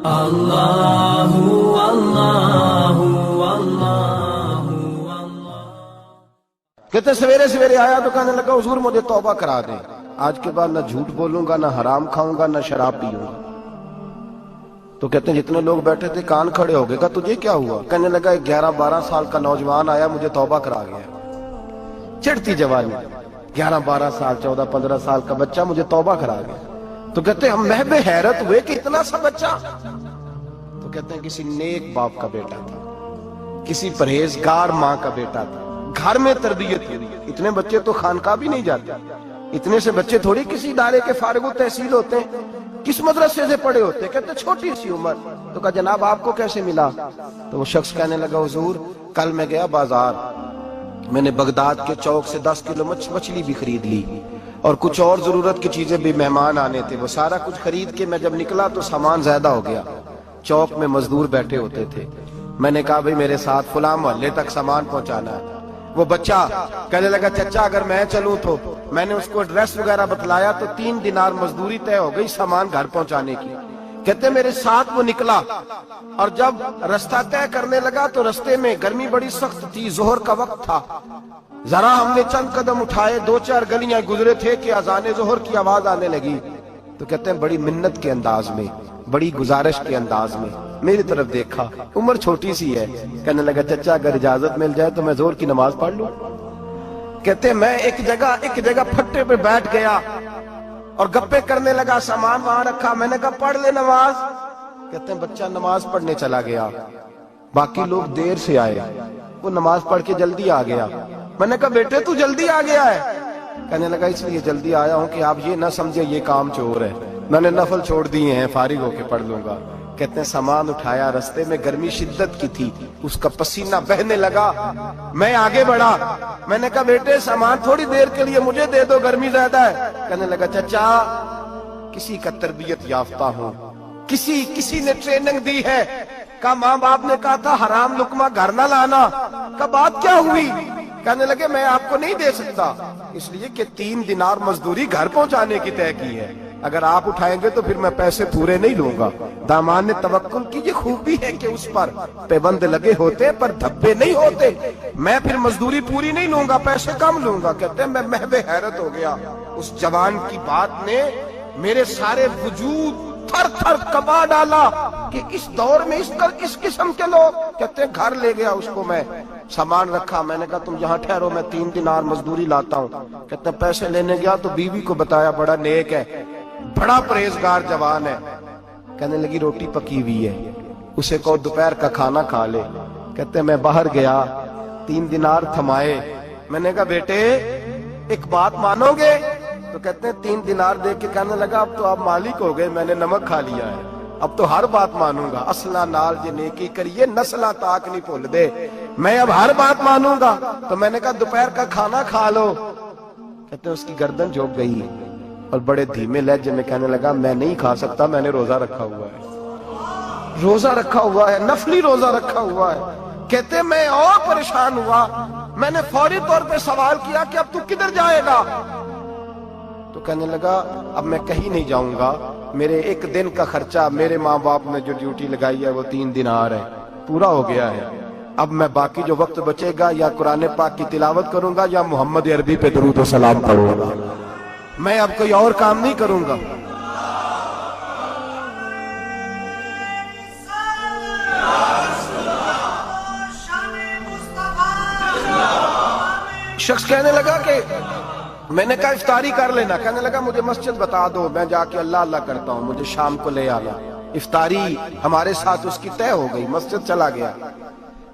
اللہ اللہ اللہ۔ کہتے سویرے سویرے آیا تو کہنے لگا حضور مجھے توبہ کرا دیں، آج کے بعد نہ جھوٹ بولوں گا، نہ حرام کھاؤں گا، نہ شراب پیوں گا۔ تو کہتے ہیں جتنے لوگ بیٹھے تھے کان کھڑے ہو گئے، کہا تجھے کیا ہوا؟ کہنے لگا 11-12 سال کا نوجوان آیا مجھے توبہ کرا گیا، چڑھتی جوانی، 11-12 سال 14-15 سال کا بچہ مجھے توبہ کرا گیا۔ تو کہتے ہیں ہم محب حیرت ہوئے کہ اتنا سا بچہ؟ تو کہتے ہیں کسی نیک باپ کا بیٹا تھا، کسی پرہیزگار ماں کا بیٹا تھا، گھر میں تربیت ہوئی۔ اتنے بچے تو خانقاہ بھی نہیں جاتے، اتنے سے بچے تھوڑی کسی ادارے کے فارغ التحصیل ہوتے ہیں، کس مدرسے سے پڑھے ہوتے ہیں؟ کہتے چھوٹی سی عمر۔ تو کہا جناب آپ کو کیسے ملا؟ تو وہ شخص کہنے لگا حضور کل میں گیا بازار، میں نے بغداد کے چوک سے 10 کلو مچھلی بھی خرید لی اور کچھ اور ضرورت کی چیزیں بھی، مہمان آنے تھے، وہ سارا کچھ خرید کے میں جب نکلا تو سامان زیادہ ہو گیا۔ چوک میں مزدور بیٹھے ہوتے تھے، میں نے کہا بھئی میرے ساتھ فلاں محلے تک سامان پہنچانا ہے۔ وہ بچہ کہنے لگا چچا اگر میں چلوں تو، میں نے اس کو ایڈریس وغیرہ بتلایا تو 3 دینار مزدوری طے ہو گئی سامان گھر پہنچانے کی۔ کہتے میرے ساتھ وہ نکلا اور جب رستہ طے کرنے لگا تو رستے میں گرمی بڑی سخت تھی، ظہر کا وقت تھا، ذرا ہم نے چند قدم اٹھائے، 2-4 گلیاں گزرے تھے کہ اذان ظہر کی آواز آنے لگی۔ تو کہتے ہیں بڑی منت کے انداز میں، بڑی گزارش کے انداز میں میری طرف دیکھا، عمر چھوٹی سی ہے، کہنے لگا چچا اگر اجازت مل جائے تو میں ظہر کی نماز پڑھ لوں۔ کہتے ہیں میں ایک جگہ پھٹے پہ بیٹھ گیا اور گپے کرنے لگا، سامان وہاں رکھا، میں نے کہا پڑھ لے نماز۔ کہتے ہیں بچہ نماز پڑھنے چلا گیا، باقی لوگ دیر سے آئے، وہ نماز پڑھ کے جلدی آ گیا۔ میں نے کہا بیٹے تو جلدی آ گیا ہے؟ کہنے لگا اس لیے جلدی آیا ہوں کہ آپ یہ نہ سمجھے یہ کام چور ہے، میں نے نفل چھوڑ دیے ہیں، فارغ ہو کے پڑھ لوں گا۔ کہتے ہیں سامان اٹھایا، رستے میں گرمی شدت کی تھی، اس کا پسینہ بہنے لگا، میں آگے بڑھا، میں نے کہا بیٹے سامان تھوڑی دیر کے لیے مجھے دے دو، گرمی زیادہ ہے۔ کہنے لگا چچا کسی کا تربیت یافتہ ہوں، کسی نے ٹریننگ دی ہے، کہا ماں باپ نے کہا تھا حرام لقمہ گھر نہ لانا، کہا بات کیا ہوئی؟ کہنے لگے میں آپ کو نہیں دے سکتا، اس لیے کہ 3 دینار مزدوری گھر پہنچانے کی طے کی ہے، اگر آپ اٹھائیں گے تو پھر میں پیسے پورے نہیں لوں گا۔ دامان نے توکل کی یہ خوبی ہے کہ اس پر پیبند لگے ہوتے پر دھبے نہیں ہوتے، میں پھر مزدوری پوری نہیں لوں گا، پیسے کم لوں گا۔ کہتے ہیں میں محو حیرت ہو گیا، اس جوان کی بات نے میرے سارے وجود تھر تھر کبا ڈالا کہ اس دور میں اس قسم کے لوگ۔ کہتے ہیں گھر لے گیا اس کو، میں سامان رکھا، میں نے کہا تم یہاں ٹھہرو میں 3 دینار مزدوری لاتا ہوں۔ کہتے ہیں پیسے لینے گیا تو بیوی کو بتایا بڑا نیک ہے، بڑا پرہیزگار جوان ہے، کہنے لگی روٹی پکی ہوئی ہے، اسے کہو دوپہر کا کھانا کھا لے۔ کہتے ہیں میں باہر گیا، 3 دینار تھمائے، میں نے کہا بیٹے ایک بات مانو گے؟ تو کہتے ہیں 3 دینار دے کے کہنے لگا اب تو آپ مالک ہو گئے، میں نے نمک کھا لیا ہے، اب تو ہر بات مانوں گا، اصلہ نال جے نیکی کریے نسلہ تاک نہیں بھول دے، میں اب ہر بات مانوں گا۔ تو میں نے کہا دوپہر کا کھانا کھا لو۔ کہتے ہیں اس کی گردن جھک گئی اور بڑے دھیمے لہجے میں کہنے لگا میں نہیں کھا سکتا، میں نے روزہ رکھا ہوا ہے، روزہ رکھا ہوا ہے، نفلی روزہ رکھا ہوا ہے۔ کہتے ہیں میں اور پریشان ہوا، میں نے فوری طور پہ سوال کیا کہ اب تو کدھر جائے گا؟ تو کہنے لگا اب میں کہیں نہیں جاؤں گا، میرے 1 دن کا خرچہ میرے ماں باپ نے جو ڈیوٹی لگائی ہے وہ 3 دینار ہے، پورا ہو گیا ہے، اب میں باقی جو وقت بچے گا یا قرآن پاک کی تلاوت کروں گا یا محمد عربی پہ درود و سلام پڑھوں گا، میں اب کوئی اور کام نہیں کروں گا۔ شخص کہنے لگا کہ میں نے کہا افطاری کر لینا، کہنے لگا مجھے مسجد بتا دو، میں جا کے اللہ اللہ کرتا ہوں، مجھے شام کو لے آنا۔ افطاری ہمارے ساتھ اس کی طے ہو گئی، مسجد چلا گیا،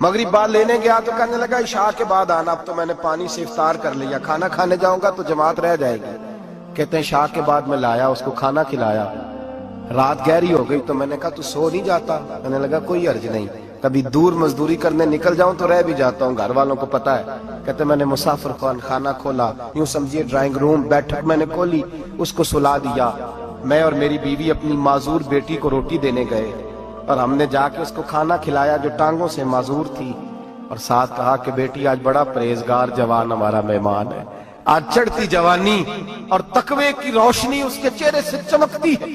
مغرب بعد لینے گیا تو کہنے لگا عشاء کے بعد آنا، اب تو میں نے پانی سے افطار کر لیا، کھانا کھانے جاؤں گا تو جماعت رہ جائے گی۔ کہتے ہیں عشاء کے بعد میں لایا، اس کو کھانا کھلایا، رات گہری ہو گئی تو میں نے کہا تو سو نہیں جاتا؟ کہنے لگا کوئی عرض نہیں، کبھی دور مزدوری کرنے نکل جاؤں تو رہ بھی جاتا ہوں، گھر والوں کو پتا ہے۔ کہتے میں نے مسافر خانہ کھولا، یوں سمجھیے ڈرائنگ روم بیٹھک میں نے کھولی، اس کو سلا دیا، میں اور میری بیوی اپنی معذور بیٹی کو روٹی دینے گئے اور ہم نے جا کے اس کو کھانا کھلایا جو ٹانگوں سے معذور تھی، اور ساتھ کہا کہ بیٹی آج بڑا پرہیزگار جوان ہمارا مہمان ہے، آج چڑھتی جوانی اور تقوی کی روشنی اس کے چہرے سے چمکتی ہے،